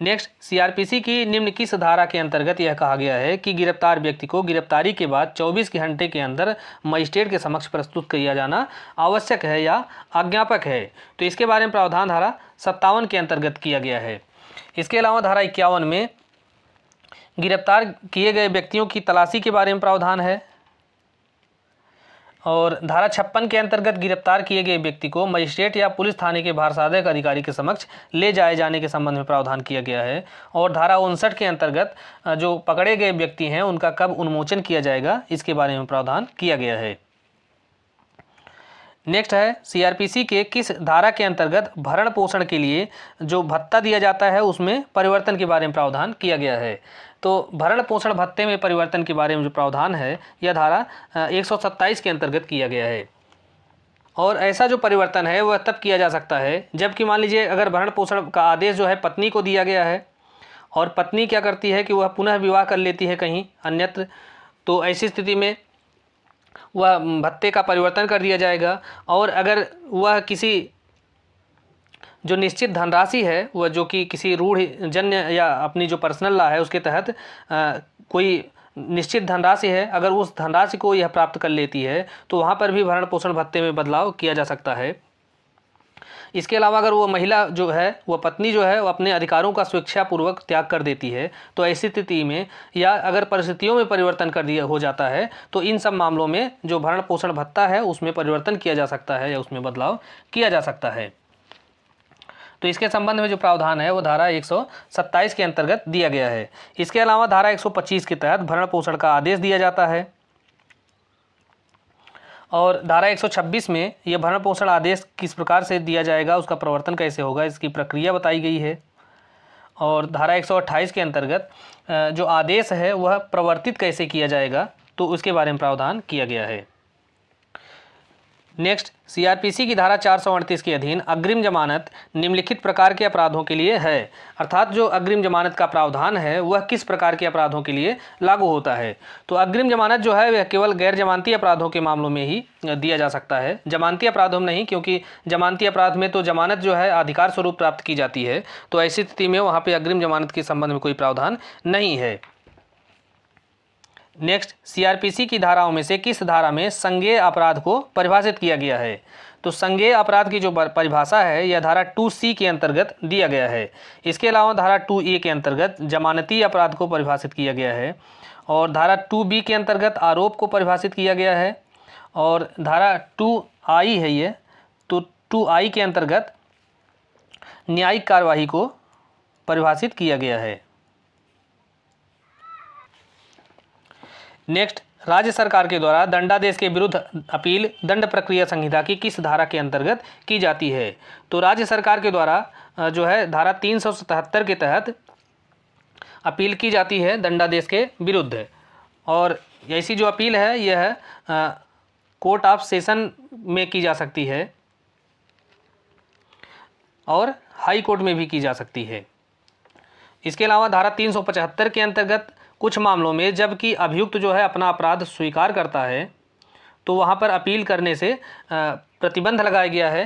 नेक्स्ट, सीआरपीसी की निम्न किस धारा के अंतर्गत यह कहा गया है कि गिरफ्तार व्यक्ति को गिरफ्तारी के बाद 24 घंटे के अंदर मजिस्ट्रेट के समक्ष प्रस्तुत किया जाना आवश्यक है या आज्ञापक है? तो इसके बारे में प्रावधान धारा 57 के अंतर्गत किया गया है। इसके अलावा धारा 51 में गिरफ्तार किए गए व्यक्तियों की तलाशी के बारे में प्रावधान है और धारा 56 के अंतर्गत गिरफ्तार किए गए व्यक्ति को मजिस्ट्रेट या पुलिस थाने के भारसाधक अधिकारी के समक्ष ले जाए जाने के संबंध में प्रावधान किया गया है। और धारा 59 के अंतर्गत जो पकड़े गए व्यक्ति हैं उनका कब उन्मोचन किया जाएगा, इसके बारे में प्रावधान किया गया है। नेक्स्ट है, सीआरपीसी के किस धारा के अंतर्गत भरण पोषण के लिए जो भत्ता दिया जाता है उसमें परिवर्तन के बारे में प्रावधान किया गया है? तो भरण पोषण भत्ते में परिवर्तन के बारे में जो प्रावधान है यह धारा 127 के अंतर्गत किया गया है। और ऐसा जो परिवर्तन है वह तब किया जा सकता है जबकि मान लीजिए अगर भरण पोषण का आदेश जो है पत्नी को दिया गया है और पत्नी क्या करती है कि वह पुनः विवाह कर लेती है कहीं अन्यत्र, तो ऐसी स्थिति में वह भत्ते का परिवर्तन कर दिया जाएगा। और अगर वह किसी जो निश्चित धनराशि है वह जो कि किसी रूढ़ जन्य या अपनी जो पर्सनल लॉ है उसके तहत कोई निश्चित धनराशि है, अगर उस धनराशि को यह प्राप्त कर लेती है तो वहाँ पर भी भरण पोषण भत्ते में बदलाव किया जा सकता है। इसके अलावा अगर वो महिला जो है वह पत्नी जो है वो अपने अधिकारों का स्वेच्छापूर्वक त्याग कर देती है तो ऐसी स्थिति में या अगर परिस्थितियों में परिवर्तन कर दिया हो जाता है तो इन सब मामलों में जो भरण पोषण भत्ता है उसमें परिवर्तन किया जा सकता है या उसमें बदलाव किया जा सकता है। तो इसके संबंध में जो प्रावधान है वो धारा 127 के अंतर्गत दिया गया है। इसके अलावा धारा 125 के तहत भरण पोषण का आदेश दिया जाता है और धारा 126 में यह भरण पोषण आदेश किस प्रकार से दिया जाएगा, उसका प्रवर्तन कैसे होगा, इसकी प्रक्रिया बताई गई है। और धारा 128 के अंतर्गत जो आदेश है वह प्रवर्तित कैसे किया जाएगा तो उसके बारे में प्रावधान किया गया है। नेक्स्ट, सीआरपीसी की धारा 438 के अधीन अग्रिम जमानत निम्नलिखित प्रकार के अपराधों के लिए है, अर्थात जो अग्रिम जमानत का प्रावधान है वह किस प्रकार के अपराधों के लिए लागू होता है। तो अग्रिम जमानत जो है वह केवल गैर जमानती अपराधों के मामलों में ही दिया जा सकता है, जमानती अपराधों में नहीं, क्योंकि जमानती अपराध में तो जमानत जो है अधिकार स्वरूप प्राप्त की जाती है, तो ऐसी स्थिति में वहाँ पर अग्रिम जमानत के संबंध में कोई प्रावधान नहीं है। नेक्स्ट, सीआरपीसी की धाराओं में से किस धारा में संज्ञेय अपराध को परिभाषित किया गया है? तो संज्ञेय अपराध की जो परिभाषा है यह धारा 2C के अंतर्गत दिया गया है। इसके अलावा धारा 2A के अंतर्गत जमानती अपराध को परिभाषित किया गया है और धारा 2B के अंतर्गत आरोप को परिभाषित किया गया है और धारा 2I है ये, तो 2I के अंतर्गत न्यायिक कार्यवाही को परिभाषित किया गया है। नेक्स्ट, राज्य सरकार के द्वारा दंडादेश के विरुद्ध अपील दंड प्रक्रिया संहिता की किस धारा के अंतर्गत की जाती है? तो राज्य सरकार के द्वारा जो है धारा 377 के तहत अपील की जाती है दंडादेश के विरुद्ध, और ऐसी जो अपील है यह कोर्ट ऑफ सेशन में की जा सकती है और हाई कोर्ट में भी की जा सकती है। इसके अलावा धारा 375 के अंतर्गत कुछ मामलों में जबकि अभियुक्त जो है अपना अपराध स्वीकार करता है तो वहाँ पर अपील करने से प्रतिबंध लगाया गया है,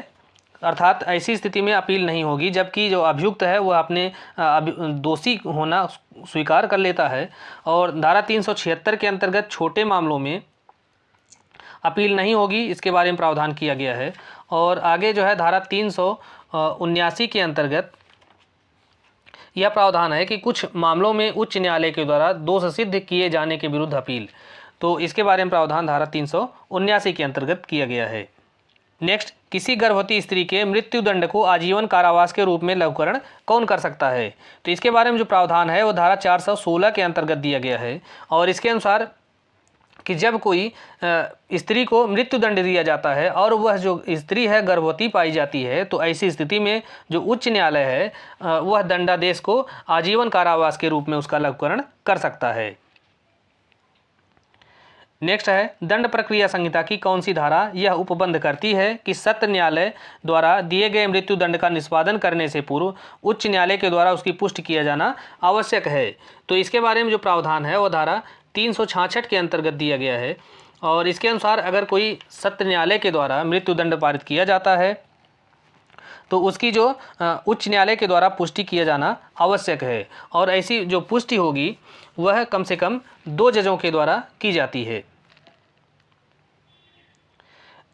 अर्थात ऐसी स्थिति में अपील नहीं होगी जबकि जो अभियुक्त है वह अपने दोषी होना स्वीकार कर लेता है। और धारा 376 के अंतर्गत छोटे मामलों में अपील नहीं होगी, इसके बारे में प्रावधान किया गया है। और आगे जो है धारा 379 के अंतर्गत यह प्रावधान है कि कुछ मामलों में उच्च न्यायालय के द्वारा दोष सिद्ध किए जाने के विरुद्ध अपील, तो इसके बारे में प्रावधान धारा 379 के अंतर्गत किया गया है। नेक्स्ट, किसी गर्भवती स्त्री के मृत्यु दंड को आजीवन कारावास के रूप में लघुकरण कौन कर सकता है? तो इसके बारे में जो प्रावधान है वो धारा 416 के अंतर्गत दिया गया है, और इसके अनुसार कि जब कोई स्त्री को मृत्यु दंड दिया जाता है और वह जो स्त्री है गर्भवती पाई जाती है तो ऐसी स्थिति में जो उच्च न्यायालय है वह दंडादेश को आजीवन कारावास के रूप में उसका लघुकरण कर सकता है। नेक्स्ट है, दंड प्रक्रिया संहिता की कौन सी धारा यह उपबंध करती है कि सत्र न्यायालय द्वारा दिए गए मृत्यु दंड का निष्पादन करने से पूर्व उच्च न्यायालय के द्वारा उसकी पुष्टि किया जाना आवश्यक है? तो इसके बारे में जो प्रावधान है वह धारा 366 के अंतर्गत दिया गया है, और इसके अनुसार अगर कोई सत्र न्यायालय के द्वारा मृत्यु दंड पारित किया जाता है तो उसकी जो उच्च न्यायालय के द्वारा पुष्टि किया जाना आवश्यक है, और ऐसी जो पुष्टि होगी वह कम से कम 2 जजों के द्वारा की जाती है।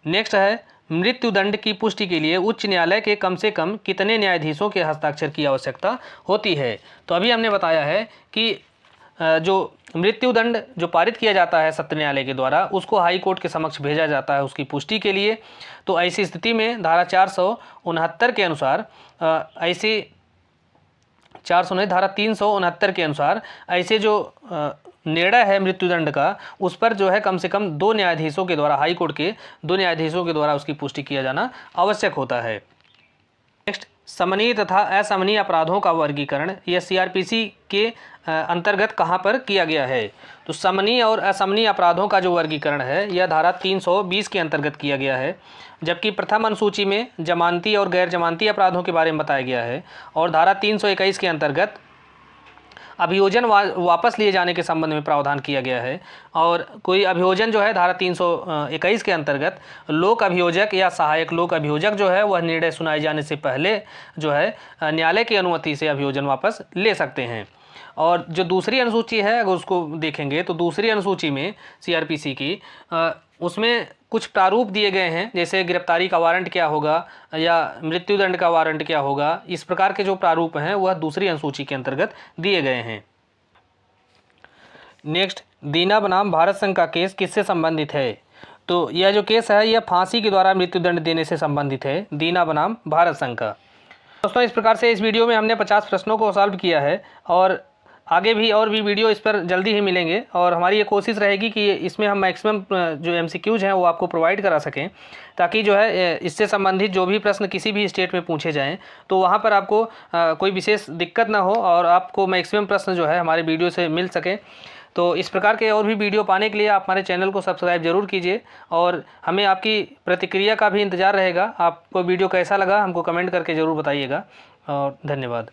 नेक्स्ट है, मृत्यु दंड की पुष्टि के लिए उच्च न्यायालय के कम से कम कितने न्यायाधीशों के हस्ताक्षर की आवश्यकता होती है? तो अभी हमने बताया है कि जो मृत्यु दंड जो पारित किया जाता है सत्र न्यायालय के द्वारा उसको हाई कोर्ट के समक्ष भेजा जाता है उसकी पुष्टि के लिए। तो ऐसी स्थिति में धारा 469 के अनुसार ऐसे 400 धारा 369 के अनुसार ऐसे जो निर्णय है मृत्युदंड का उस पर जो है कम से कम 2 न्यायाधीशों के द्वारा, हाई कोर्ट के 2 न्यायाधीशों के द्वारा उसकी पुष्टि किया जाना आवश्यक होता है। नेक्स्ट, समनीय तथा असमनीय अपराधों का वर्गीकरण यह सीआरपीसी के अंतर्गत कहाँ पर किया गया है? तो समनीय और असमनीय अपराधों का जो वर्गीकरण है यह धारा 320 के अंतर्गत किया गया है, जबकि प्रथम अनुसूची में जमानती और गैर जमानती अपराधों के बारे में बताया गया है, और धारा 321 के अंतर्गत अभियोजन वापस लिए जाने के संबंध में प्रावधान किया गया है। और कोई अभियोजन जो है धारा 321 के अंतर्गत लोक अभियोजक या सहायक लोक अभियोजक जो है वह निर्णय सुनाए जाने से पहले जो है न्यायालय की अनुमति से अभियोजन वापस ले सकते हैं। और जो दूसरी अनुसूची है अगर उसको देखेंगे तो दूसरी अनुसूची में सीआरपीसी की उसमें कुछ प्रारूप दिए गए हैं, जैसे गिरफ्तारी का वारंट क्या होगा या मृत्युदंड का वारंट क्या होगा, इस प्रकार के जो प्रारूप हैं वह दूसरी अनुसूची के अंतर्गत दिए गए हैं। नेक्स्ट, दीना बनाम भारत संघ का केस किससे संबंधित है? तो यह जो केस है यह फांसी के द्वारा मृत्युदंड देने से संबंधित है, दीना बनाम भारत संघ का। दोस्तों, इस प्रकार से इस वीडियो में हमने 50 प्रश्नों को सॉल्व किया है, और आगे भी और भी वीडियो इस पर जल्दी ही मिलेंगे, और हमारी ये कोशिश रहेगी कि इसमें हम मैक्सिमम जो MCQs हैं वो आपको प्रोवाइड करा सकें, ताकि जो है इससे संबंधित जो भी प्रश्न किसी भी स्टेट में पूछे जाएं तो वहाँ पर आपको कोई विशेष दिक्कत ना हो और आपको मैक्सिमम प्रश्न जो है हमारे वीडियो से मिल सके। तो इस प्रकार के और भी वीडियो पाने के लिए आप हमारे चैनल को सब्सक्राइब जरूर कीजिए, और हमें आपकी प्रतिक्रिया का भी इंतज़ार रहेगा। आपको वीडियो कैसा लगा हमको कमेंट करके ज़रूर बताइएगा, और धन्यवाद।